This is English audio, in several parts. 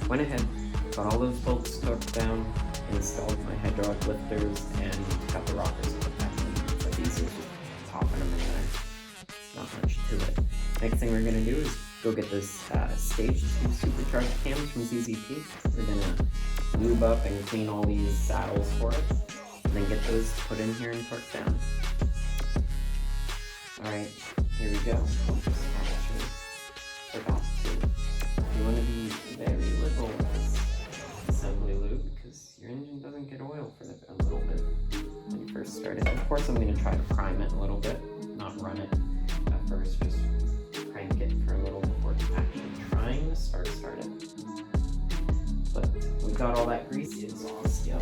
went ahead, got all those bolts torqued down, installed my hydraulic lifters, and got the rockers put back in. It's easy as just popping them in there. Not much to it. Next thing we're gonna do is go get this stage 2 supercharged cams from ZZP. We're gonna lube up and clean all these saddles for it, and then get those put in here and torqued down. Alright, here we go. Actually, forgot to. You want to be very liberal with this assembly lube because your engine doesn't get oil for a little bit when you first start it. Of course, I'm going to try to prime it a little bit, not run it at first, just crank it for a little before actually trying to start it. But we've got all that greasy exhaust, yep.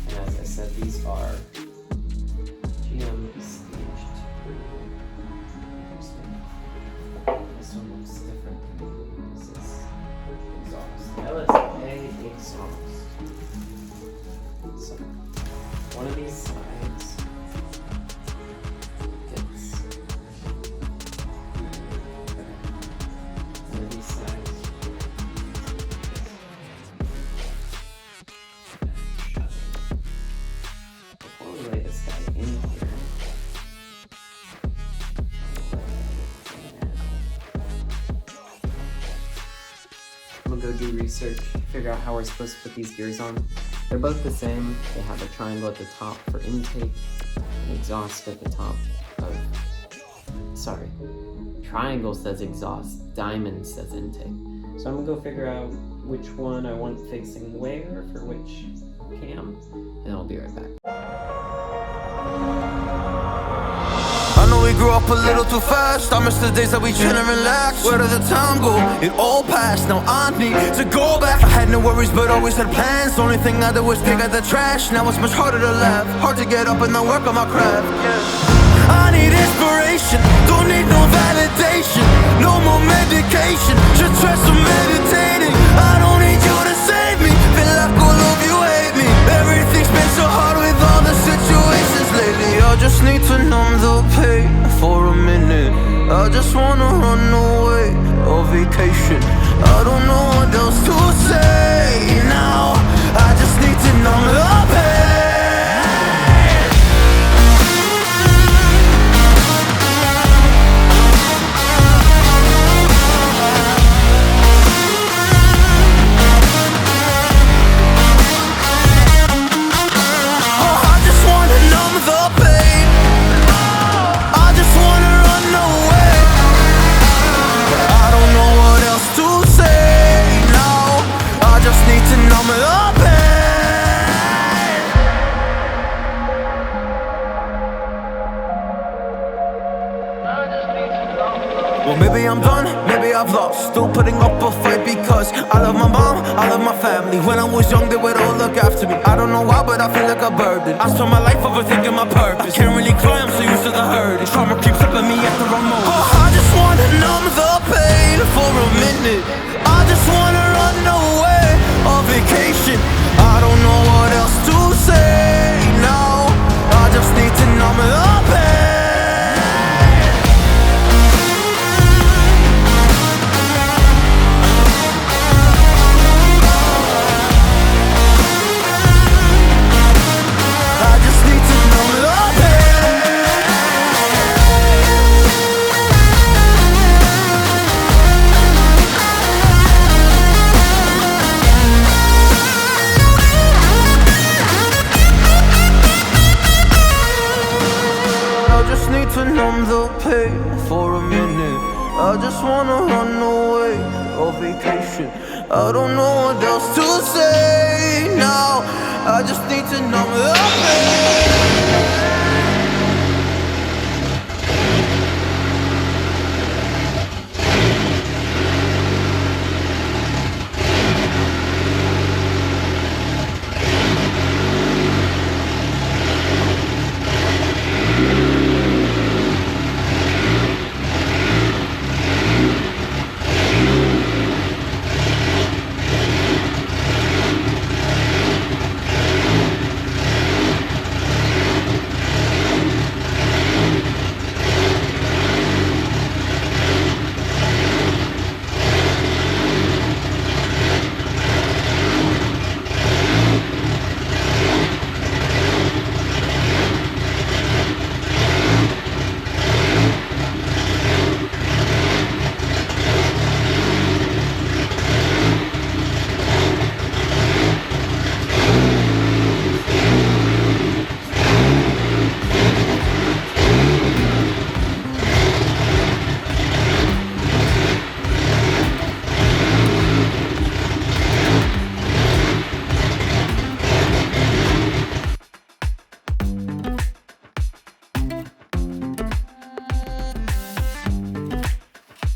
And as I said, these are GM Stage 2. This one looks different. This is exhaust. LSA exhaust. So, one of these sides gets. One of these sides. Before we lay this guy in here, we'll go do research, figure out how we're supposed to put these gears on. They're both the same. They have a triangle at the top for intake, an exhaust at the top of, sorry, triangle says exhaust, diamond says intake. So I'm gonna go figure out which one I want facing where for which cam, and I'll be right back. I know we grew up a little too fast. I miss the days that we chill and relax. Where did the time go? It all passed, now I need to go back. I had no worries but always had plans. The only thing I did was pick at the trash. Now it's much harder to laugh, hard to get up and then work on my craft. I need inspiration, don't need no validation. No more medication, just try some meditating. I don't need you to save me, feel like all of you hate me. Everything's been so hard with all the situations lately. I just need to numb the pain for a minute. I just wanna run away on vacation. I don't know what else to say now. I just need to numb the pain. Well, maybe I'm done, maybe I've lost. Still putting up a fight because I love my mom, I love my family. When I was young, they would all look after me. I don't know why, but I feel like a burden. I spend my life overthinking my purpose. I can't really cry, I'm so used to the hurt. Trauma keeps up at me at the wrong moment. Oh, I just wanna numb the pain for a minute. I just wanna run away on vacation. I don't know what else to say now. I just need to numb the pain. To numb the pain for a minute. I just wanna run away on vacation. I don't know what else to say now. I just need to numb the pain.